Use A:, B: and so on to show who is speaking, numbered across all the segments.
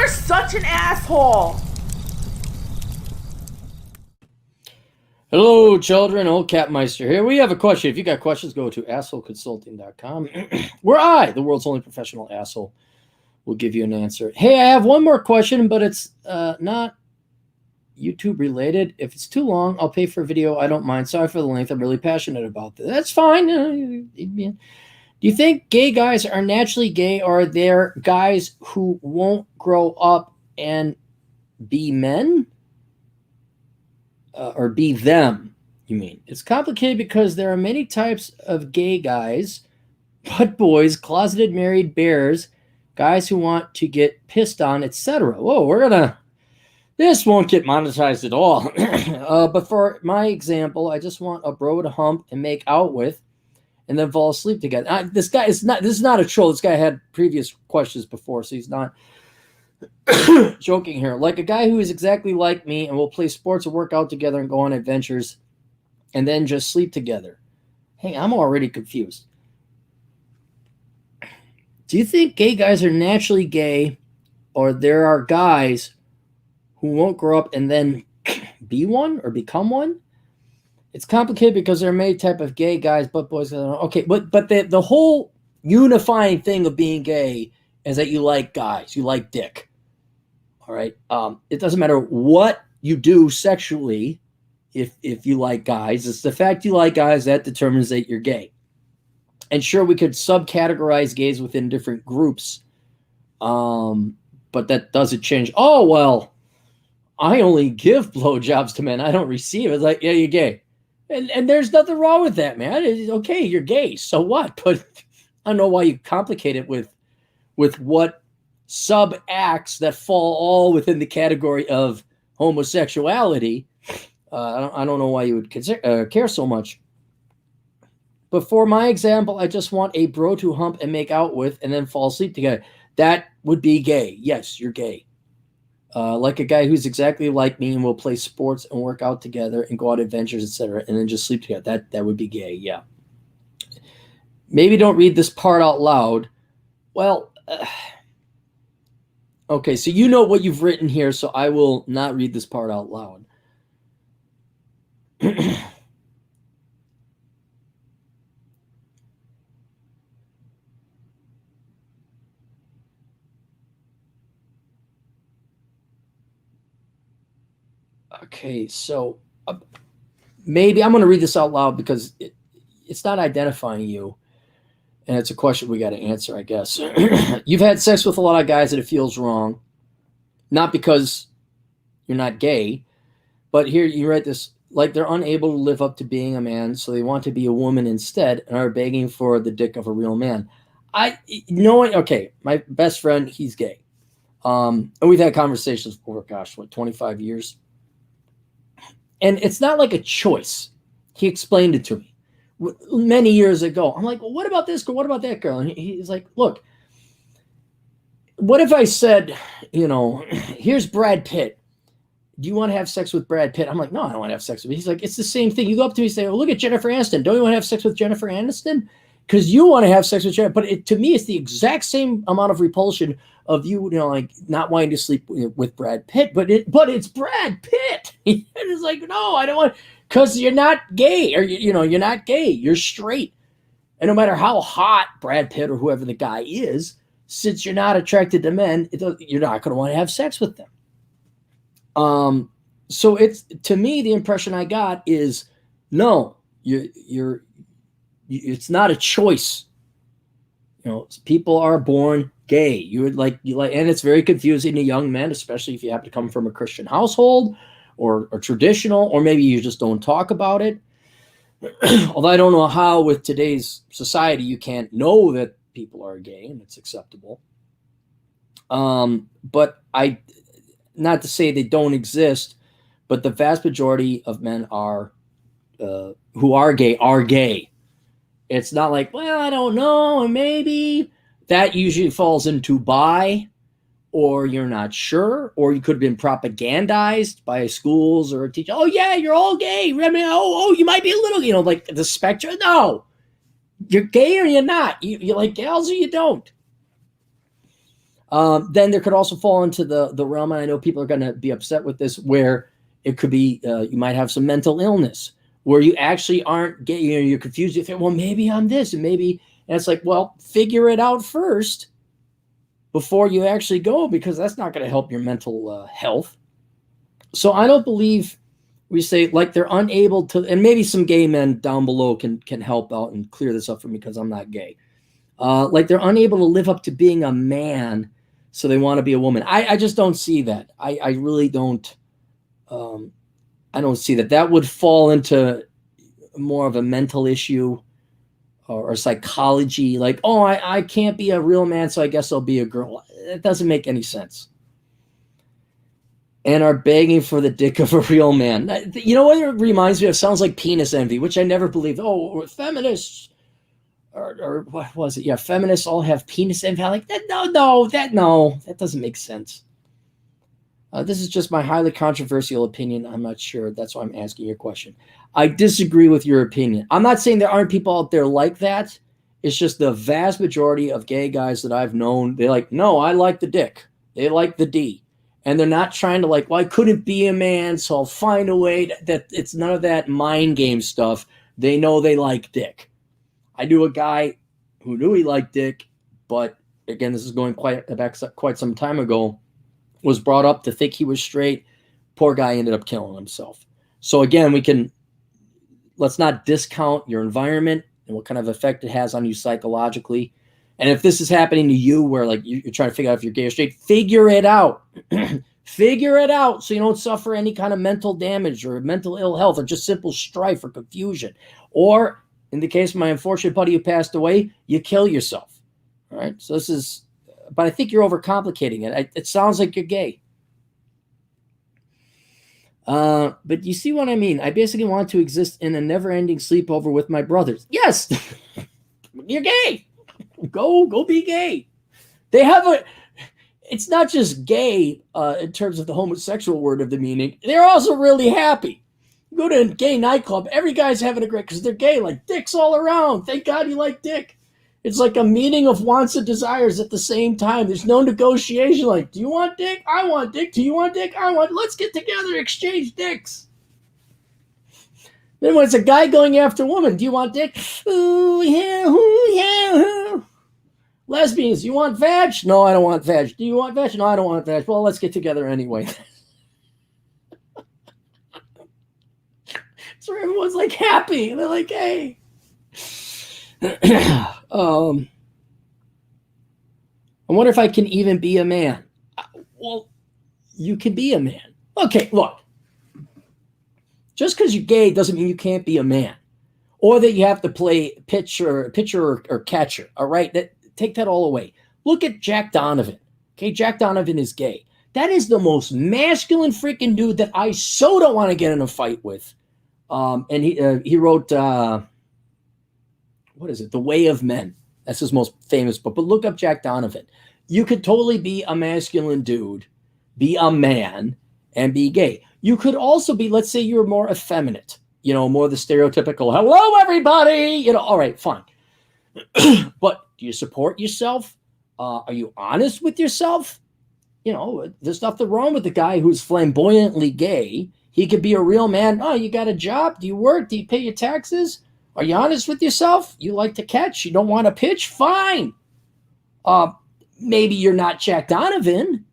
A: You're such an asshole.
B: Hello, children. Old Capmeister here. We have a question. If you got questions, go to assholeconsulting.com, where I, the world's only professional asshole, will give you an answer. Hey, I have one more question, but it's not YouTube related. If it's too long, I'll pay for a video. I don't mind. Sorry for the length. I'm really passionate about this. That's fine. Do you think gay guys are naturally gay, or are there guys who won't grow up and be men? Or be them, you mean? It's complicated because there are many types of gay guys, butt boys, closeted married bears, guys who want to get pissed on, etc. Whoa, this won't get monetized at all. But for my example, I just want a bro to hump and make out with and then fall asleep together. This is not a troll. This guy had previous questions before, so he's not joking here. Like a guy who is exactly like me and will play sports and work out together and go on adventures and then just sleep together. Hey, I'm already confused. Do you think gay guys are naturally gay, or there are guys who won't grow up and then be one or become one? It's complicated because there are many type of gay guys, butt boys. Okay, but the whole unifying thing of being gay is that you like guys, you like dick. All right. It doesn't matter what you do sexually. If you like guys, it's the fact you like guys that determines that you're gay. And sure, we could subcategorize gays within different groups. But that doesn't change. Oh, well, I only give blowjobs to men. I don't receive it. It's like, yeah, you're gay. And there's nothing wrong with that, man. It's okay, you're gay. So what? But I don't know why you complicate it with what sub acts that fall all within the category of homosexuality. I don't know why you would care so much. But for my example, I just want a bro to hump and make out with and then fall asleep together. That would be gay. Yes, you're gay. Like a guy who's exactly like me and will play sports and work out together and go on adventures, etc., and then just sleep together. That would be gay, yeah. Maybe don't read this part out loud. Well, okay, so you know what you've written here, so I will not read this part out loud. Okay, so maybe I'm going to read this out loud because it's not identifying you, and it's a question we got to answer, I guess. You've had sex with a lot of guys and it feels wrong, not because you're not gay, but here you write this, like they're unable to live up to being a man, so they want to be a woman instead and are begging for the dick of a real man. Okay, my best friend, he's gay. And we've had conversations for, 25 years. And it's not like a choice. He explained it to me many years ago. I'm like, well, what about this girl? What about that girl? And he's like, look, what if I said, here's Brad Pitt. Do you want to have sex with Brad Pitt? I'm like, no, I don't want to have sex with him. He's like, it's the same thing. You go up to me and say, look at Jennifer Aniston. Don't you want to have sex with Jennifer Aniston? Because you want to have sex with Jennifer. But to me, it's the exact same amount of repulsion of you, like not wanting to sleep with Brad Pitt. But it's Brad Pitt. And it's like, no, I don't want, because you're not gay, or you're not gay. You're straight. And no matter how hot Brad Pitt or whoever the guy is, since you're not attracted to men, you're not going to want to have sex with them. So it's, to me, the impression I got is, no, it's not a choice. People are born gay. You like, and it's very confusing to young men, especially if you happen to come from a Christian household or traditional, or maybe you just don't talk about it. Although I don't know how with today's society you can't know that people are gay and it's acceptable. But not to say they don't exist, but the vast majority of men are who are gay are gay. It's not like, well, I don't know, and maybe. That usually falls into bi, or you're not sure, or you could have been propagandized by schools or a teacher. Oh yeah, you're all gay. I mean, you might be a little, like the spectrum. No, you're gay or you're not. You like gals or you don't. Then there could also fall into the realm, and I know people are going to be upset with this, where it could be you might have some mental illness where you actually aren't gay. You're confused. You think, well, maybe I'm this, and maybe, and it's like, well, figure it out first before you actually go, because that's not going to help your mental health. So I don't believe we say like they're unable to, and maybe some gay men down below can help out and clear this up for me because I'm not gay. Like they're unable to live up to being a man, so they want to be a woman. I just don't see that. I really don't. I don't see that. That would fall into more of a mental issue or psychology. Like, oh, I can't be a real man, so I guess I'll be a girl. It doesn't make any sense. And are begging for the dick of a real man. You know what it reminds me of? Sounds like penis envy, which I never believed. Oh, feminists, or what was it? Yeah, feminists all have penis envy. I'm like, that doesn't make sense. This is just my highly controversial opinion. I'm not sure. That's why I'm asking your question. I disagree with your opinion. I'm not saying there aren't people out there like that. It's just the vast majority of gay guys that I've known, they're like, no, I like the dick. They like the D. And they're not trying to like, well, I couldn't be a man, so I'll find a way that it's none of that mind game stuff. They know they like dick. I knew a guy who knew he liked dick, but again, this is going quite some time ago, was brought up to think he was straight. Poor guy ended up killing himself. So again, let's not discount your environment and what kind of effect it has on you psychologically. And if this is happening to you where like you're trying to figure out if you're gay or straight, figure it out. Figure it out so you don't suffer any kind of mental damage or mental ill health or just simple strife or confusion. Or in the case of my unfortunate buddy who passed away, you kill yourself. All right. So this is, but I think you're overcomplicating it. It sounds like you're gay. But you see what I mean? I basically want to exist in a never-ending sleepover with my brothers. Yes, you're gay. Go be gay. They have it's not just gay in terms of the homosexual word of the meaning. They're also really happy. You go to a gay nightclub, every guy's having a great, because they're gay, like dicks all around. Thank God you like dick. It's like a meeting of wants and desires at the same time. There's no negotiation. Like, do you want dick? I want dick. Do you want dick? I want. Let's get together, exchange dicks. Then when it's a guy going after a woman, do you want dick? Ooh, yeah, ooh, yeah. Lesbians, you want vag? No, I don't want vag. Do you want vag? No, I don't want vag. Well, let's get together anyway. So everyone's like happy. They're like, hey. I wonder if I can even be a man. Well, you can be a man. Okay, look. Just because you're gay doesn't mean you can't be a man, or that you have to play pitcher or catcher. All right, take that all away. Look at Jack Donovan. Okay, Jack Donovan is gay. That is the most masculine freaking dude that I so don't want to get in a fight with. And he wrote what is it? The Way of Men. That's his most famous book. But look up Jack Donovan. You could totally be a masculine dude, be a man, and be gay. You could also be, let's say you're more effeminate, more the stereotypical, hello, everybody, all right, fine. But do you support yourself? Are you honest with yourself? There's nothing wrong with the guy who's flamboyantly gay. He could be a real man. Oh, you got a job? Do you work? Do you pay your taxes? Are you honest with yourself? You like to catch? You don't want to pitch? Fine. Maybe you're not Jack Donovan,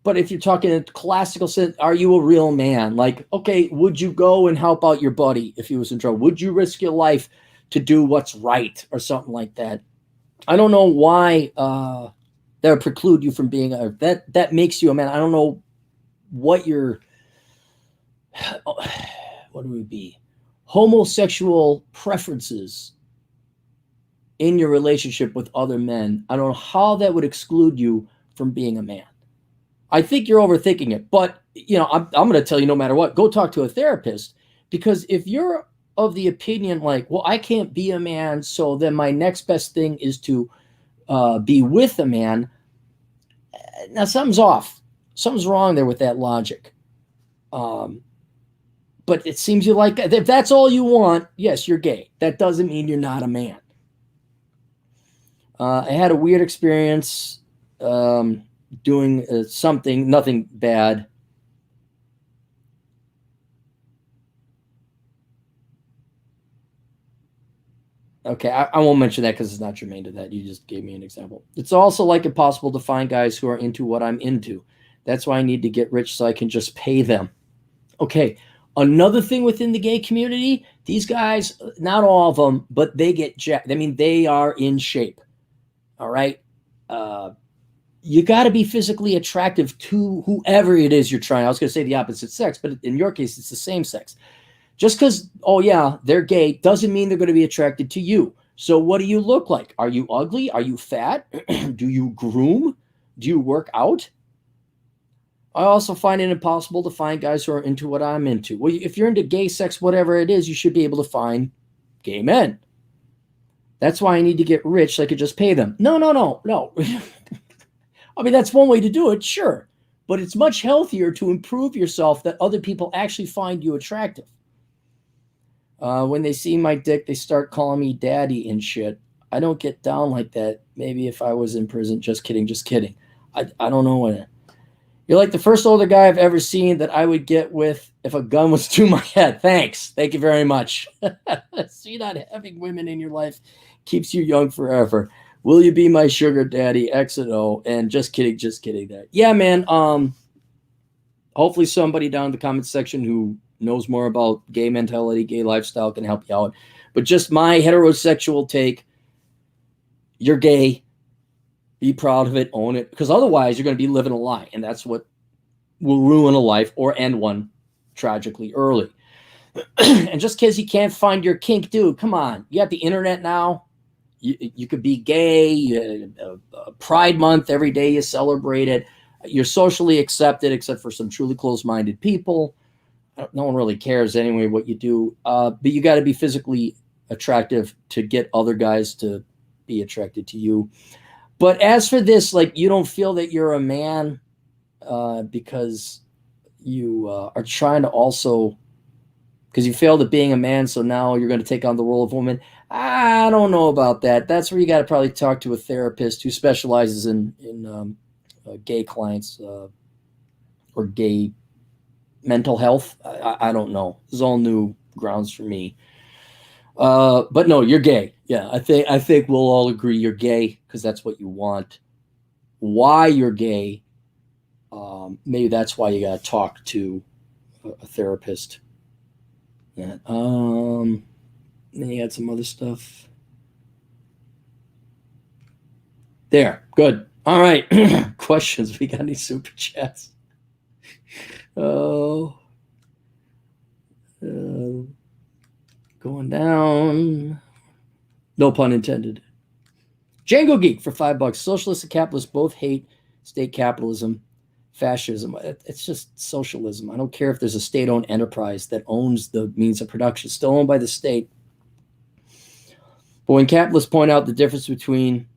B: but if you're talking in classical sense, are you a real man? Like, okay, would you go and help out your buddy if he was in trouble? Would you risk your life to do what's right or something like that? I don't know why that would preclude you from being that makes you a man. I don't know what your what do we be? Homosexual preferences in your relationship with other men. I don't know how that would exclude you from being a man. I think you're overthinking it, but I'm going to tell you no matter what, go talk to a therapist, because if you're of the opinion like, well, I can't be a man, so then my next best thing is to be with a man. Now something's off. Something's wrong there with that logic. But it seems you like, if that's all you want, yes, you're gay. That doesn't mean you're not a man. I had a weird experience. doing something, nothing bad. Okay, I won't mention that because it's not germane to that. You just gave me an example. It's also like impossible to find guys who are into what I'm into. That's why I need to get rich so I can just pay them. Okay, another thing within the gay community, these guys, not all of them, but they get jacked. I mean, they are in shape. All right. You got to be physically attractive to whoever it is you're trying. I was going to say the opposite sex, but in your case, it's the same sex. Just because, oh yeah, they're gay doesn't mean they're going to be attracted to you. So what do you look like? Are you ugly? Are you fat? Do you groom? Do you work out? I also find it impossible to find guys who are into what I'm into. Well, if you're into gay sex, whatever it is, you should be able to find gay men. That's why I need to get rich so I could just pay them. No. I mean, that's one way to do it, sure. But it's much healthier to improve yourself that other people actually find you attractive. When they see my dick, they start calling me daddy and shit. I don't get down like that. Maybe if I was in prison. Just kidding. I don't know what. You're like the first older guy I've ever seen that I would get with if a gun was to my head. Thanks. Thank you very much. See, not having women in your life keeps you young forever. Will you be my sugar daddy? X and O. And just kidding. That. Yeah, man. Hopefully somebody down in the comment section who knows more about gay mentality, gay lifestyle can help you out. But just my heterosexual take, you're gay. Be proud of it, own it, because otherwise you're going to be living a lie, and that's what will ruin a life or end one tragically early. And just because you can't find your kink, dude, come on. You got the internet now. You could be gay. Pride Month, every day you celebrate it. You're socially accepted, except for some truly close-minded people. No one really cares anyway what you do. But you got to be physically attractive to get other guys to be attracted to you. But as for this, like, you don't feel that you're a man because you are trying to also, because you failed at being a man, so now you're going to take on the role of woman. I don't know about that. That's where you got to probably talk to a therapist who specializes in gay clients or gay mental health. I don't know. This is all new grounds for me. But no, you're gay. Yeah, I think we'll all agree you're gay because that's what you want. Why you're gay, maybe that's why you got to talk to a therapist. Yeah. Then you got some other stuff. There, good. All right. Questions. We got any super chats? Oh. Going down. No pun intended. Django Geek for $5. Socialists and capitalists both hate state capitalism, fascism. It's just socialism. I don't care if there's a state-owned enterprise that owns the means of production. It's still owned by the state. But when capitalists point out the difference between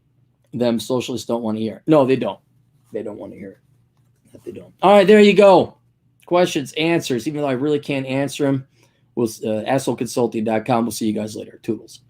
B: them, socialists don't want to hear it. No, they don't. They don't want to hear it. They don't. All right, there you go. Questions, answers. Even though I really can't answer them, we'll assholeconsulting.com. We'll see you guys later. Toodles.